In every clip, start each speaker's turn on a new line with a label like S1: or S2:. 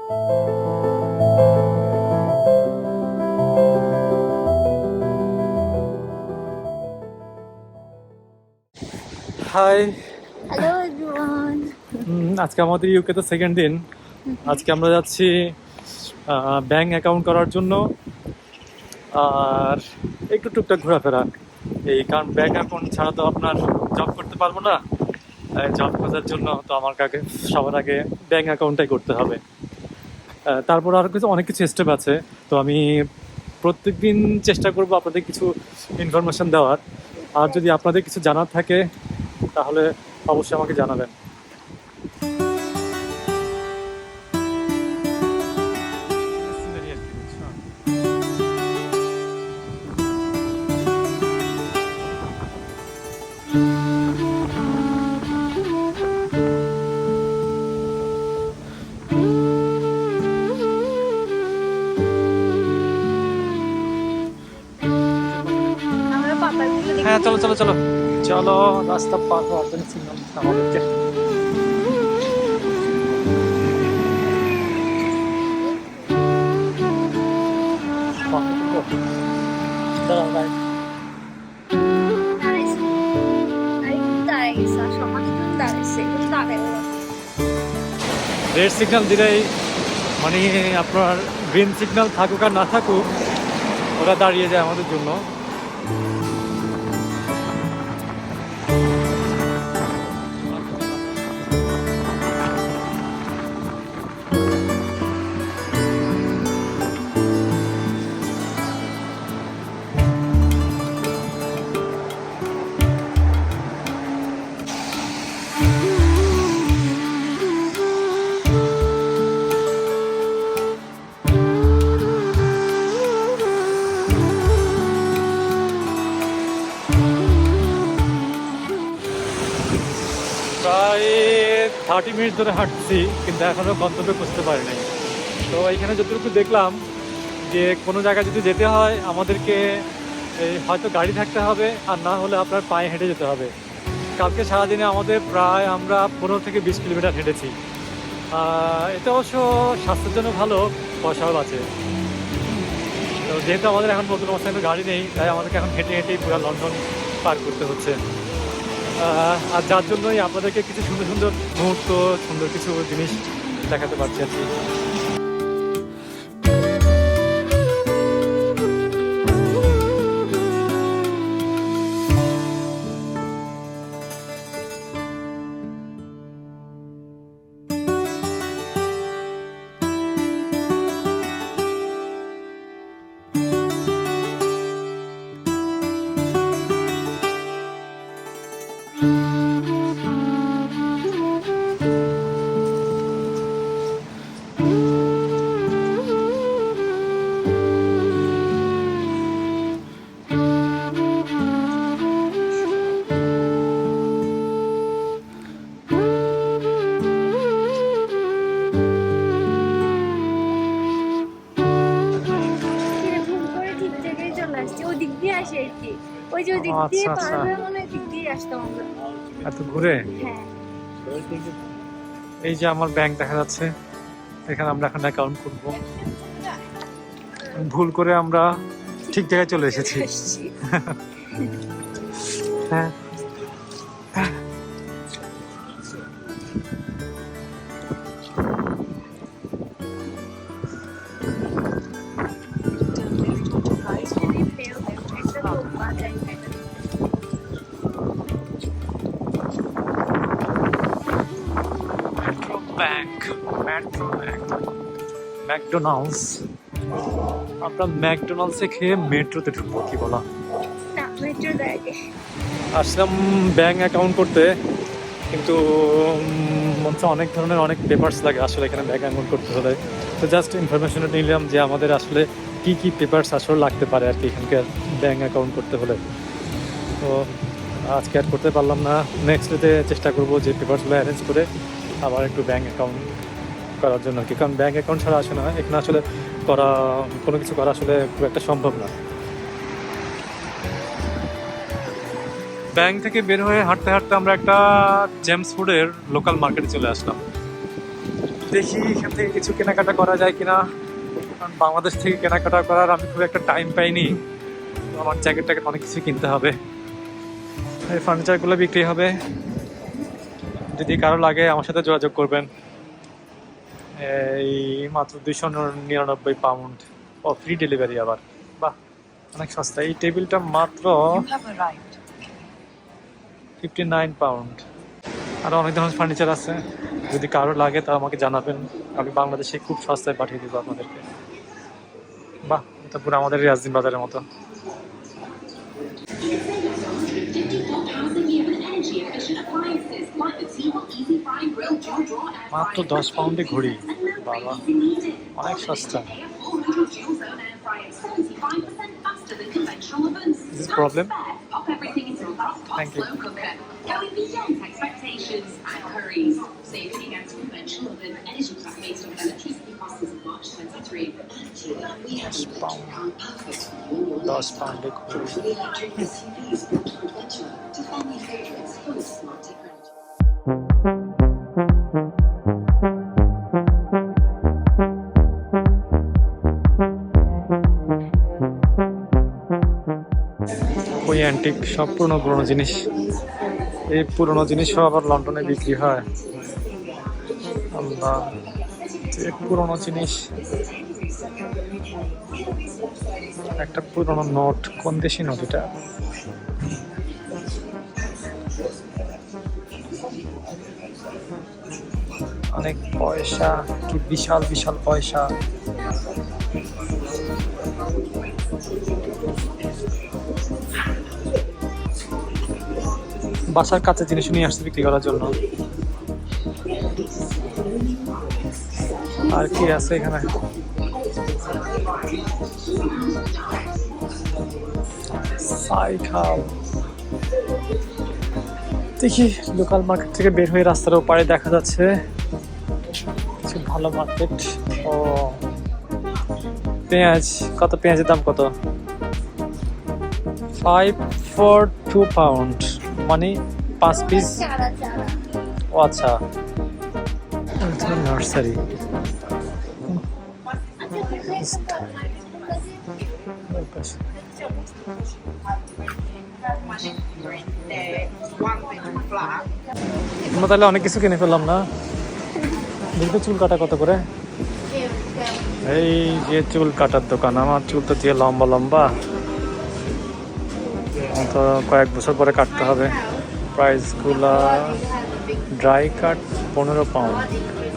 S1: High,
S2: hello everyone.
S1: আজকে আমাদের ইউকেতে সেকেন্ড দিন। আজকে আমরা যাচ্ছি ব্যাংক অ্যাকাউন্ট করার জন্য আর একটু টুকটাক ঘোরাফেরা। এই কারণ ব্যাংক অ্যাকাউন্ট ছাড়া তো আপনার জব করতে পারবো না। জব খোঁজার জন্য তো আমার কাছে সবার আগে ব্যাংক অ্যাকাউন্টটাই করতে হবে। তারপর আরও অনেক কিছু স্টেপ আছে। তো আমি প্রত্যেকদিন চেষ্টা করবো আপনাদের কিছু ইনফরমেশন দেওয়ার। আর যদি আপনাদের কিছু জানার থাকে তাহলে অবশ্যই আমাকে জানাবেন। হ্যাঁ, চলো চলো চলো চলো, রাস্তা পার হওয়ার জন্য সিগন্যাল আমাদেরকে। রেড সিগন্যাল দিলেই মানে আপনার গ্রিন সিগন্যাল থাকুক আর না থাকুক ওরা দাঁড়িয়ে যায় আমাদের জন্য। প্রায় 30 মিনিট ধরে হাঁটছি, কিন্তু এখনও গন্তব্যে পৌঁছতে পারি নাই। তো এইখানে যতটুকু দেখলাম যে কোনো জায়গায় যদি যেতে হয় আমাদেরকে হয়তো গাড়ি থাকতে হবে, আর না হলে আপনার পায়ে হেঁটে যেতে হবে। কালকে সারাদিনে আমাদের প্রায় আমরা 15 থেকে 20 কিলোমিটার হেঁটেছি। এটা অবশ্য স্বাস্থ্যের জন্য ভালো, পয়সাও আছে। তো যেহেতু আমাদের এখন নতুন অবস্থায় গাড়ি নেই, তাই আমাদেরকে এখন হেঁটে হেঁটেই পুরো লন্ডন পার করতে হচ্ছে। আর যার জন্যই আপনাদেরকে কিছু সুন্দর সুন্দর মুহূর্ত, সুন্দর কিছু জিনিস দেখাতে পারছি আর কি। এত ঘুরে এই যে আমার ব্যাংক দেখা যাচ্ছে, এখানে আমরা এখন অ্যাকাউন্ট করব। ভুল করে আমরা ঠিক জায়গায় চলে এসেছি। হ্যাঁ, ম্যাকডোনাল্ডস। আমরা ম্যাকডোনাল্ডসে খেয়ে মেট্রোতে ঢুকবো, কি বলা? আসলাম ব্যাংক অ্যাকাউন্ট করতে, কিন্তু মনে অনেক ধরনের অনেক পেপারস লাগে আসলে এখানে ব্যাংক অ্যাকাউন্ট করতে হলে। তো জাস্ট ইনফরমেশনটা নিলাম যে আমাদের আসলে কী কী পেপারস আসলে লাগতে পারে আর কি এখানকার ব্যাংক অ্যাকাউন্ট করতে হলে। তো আজকে আর করতে পারলাম না, নেক্সট ডেতে চেষ্টা করবো যে পেপারসগুলো অ্যারেঞ্জ করে আবার একটু ব্যাংক অ্যাকাউন্ট করার জন্য আর কি। কারণ ব্যাংক অ্যাকাউন্ট ছাড়া আসে না এখানে আসলে কোনো কিছু করা আসলে খুব একটা সম্ভব না। ব্যাংক থেকে বের হয়ে হাঁটতে হাঁটতে আমরা একটা চেমসফোর্ডের লোকাল মার্কেটে চলে আসলাম। দেখি এখান থেকে কিছু কেনাকাটা করা যায় কিনা, কারণ বাংলাদেশ থেকে কেনাকাটা করার আমি খুব একটা টাইম পাইনি। আমার জ্যাকেট ট্যাকেট অনেক কিছু কিনতে হবে। এই ফার্নিচারগুলো বিক্রি হবে, যদি কারো লাগে আমার সাথে যোগাযোগ করবেন। এই মাত্র 299 পাউন্ড, ও ফ্রি ডেলিভারি আবার, বাহ অনেক সস্তা। এই টেবিলটা মাত্র 59 পাউন্ড। আরও অনেক ধরনের ফার্নিচার আছে, যদি কারো লাগে তা আমাকে জানাবেন, আমি বাংলাদেশে খুব সস্তায় পাঠিয়ে দেবো আপনাদেরকে। বাহ, এটা পুরো আমাদের রাজদিন বাজারের মতো। মাত্র 10 পাউন্ডে ঘড়ি, বাবা অনেক সস্তা। Is this a problem? Thank you. Going beyond expectations at Currys, saving against conventional oven energy pack based on electricity costs as of March 23. We have perfect for your lifestyle. From fully electric SUVs built for adventure to family favorites full of smart technology. ওই antique সব পুরনো জিনিস, এই পুরনো জিনিস সব আবার লন্ডনে বিক্রি হয়। আল্লাহ, পুরনো জিনিস। একটা পুরনো নোট, কোন দেশি নোট এটা? অনেক পয়সা, কি বিশাল বিশাল পয়সা। বাসার কাছে জিনিস নিয়ে আসছে বিক্রি করার জন্য। আর কি আছে এখানে? সাইকেল। দেখি লোকাল মার্কেট থেকে বের হয়ে রাস্তার ওপারে দেখা যাচ্ছে কিছু ভালো মার্কেট। ও পেঁয়াজ কত? পেঁয়াজের দাম কত? 5 for 2 pound, মানে 5 পিস। ও আচ্ছা, নার্সারি। আমরা তাহলে অনেক কিছু কিনে ফেললাম না? দেখবে চুল কাটা কত করে? এই যে চুল কাটার দোকান, আমার চুল তো যে লম্বা লম্বা, তো কয়েক বছর পরে কাটতে হবে। প্রাইসগুলা, dry cut 15 pound,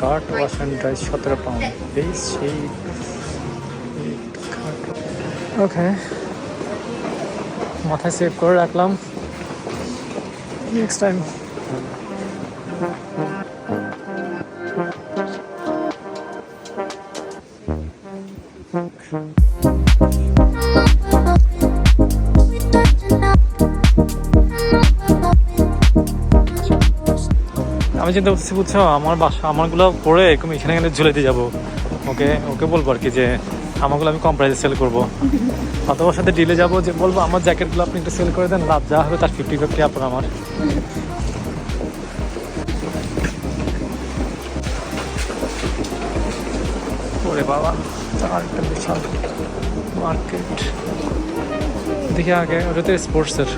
S1: cut wash and dry 17 pound. এই সেই ওকে, মাথায় সেভ করে রাখলাম, নেক্সট টাইম। আমি চিন্তা করতেছি, বুঝছো, আমার বাসা আমারগুলো পরে এখানে এখানে ঝুলে দিয়ে যাবো। ওকে বলবো আর কি যে আমারগুলো আমি কম প্রাইসে সেল করবো। অথবা ওর সাথে ডিলে যাবো, যে বলবো আমার জ্যাকেটগুলো আপনি একটু সেল করে দেন, লাভ যা হবে তার 50-50 আপনার আমার। ওরে বাবা, আর একটা বিশাল মার্কেট। দেখি আগে, ওটা তো স্পোর্টসের।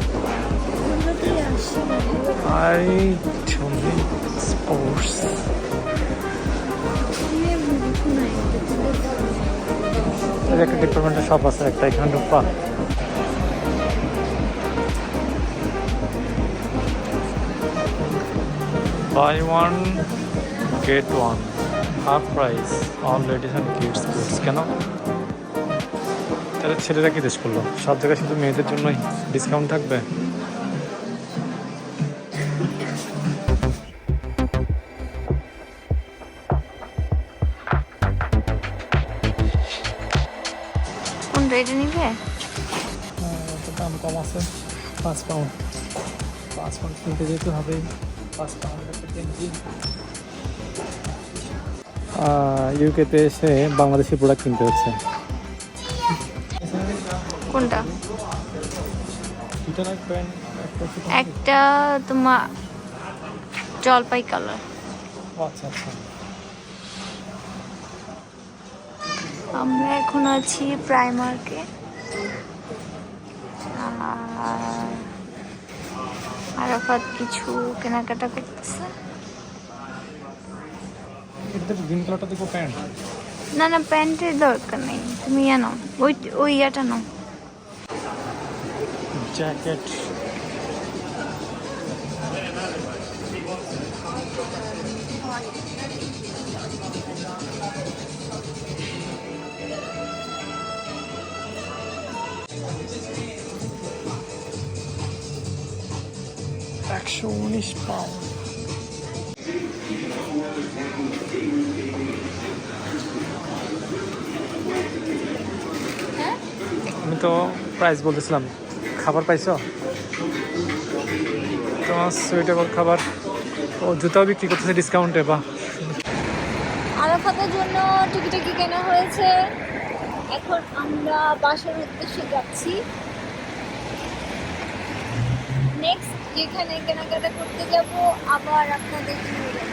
S1: স্পোর্টস একটা ডিপার্টমেন্টের শপ আছে একটা, এখানে ঢুকবা। Buy one get one, half price, all ladies and kids goods। কেন তাহলে ছেলেরা কি দেশ করলো? সব জায়গায় শুধু মেয়েদের জন্যই ডিসকাউন্ট থাকবে?
S2: এটা নিবে?
S1: দাম কম আছে, 5 পাউন্ড। 5 পাউন্ড কিনতে যেতে হবে, 5 পাউন্ড একটা কেজি। ইউকেতে এসে বাংলাদেশি প্রোডাক্ট কিনতে হচ্ছে।
S2: কোনটা? একটা তোমার জলপাই কালার।
S1: আচ্ছা আচ্ছা,
S2: আমরা এখন আছি প্রাইমার্কে। আর আরাফাত কিছু কেনাকাটা করতেছে।
S1: গ্রিন কালারটা দেখো প্যান্ট।
S2: না না, প্যান্টের দরকার নেই, তুমি জানো ওই ইয়াটা নাও।
S1: জ্যাকেট £119। আমি তো প্রাইস বলতেছিলাম, খাবার পাইছো? তোমার সুইটেবল খাবার ও জুতাও বিক্রি করতেছে ডিসকাউন্টে। বা
S2: আরাফাতের জন্য টিকিটাকি কেনা হয়েছে। এখন আমরা বাসার উদ্দেশ্যে যাচ্ছি। নেক্সট যেখানে কেনাকাটা করতে যাব আবার আপনাদের নিয়ে যাব।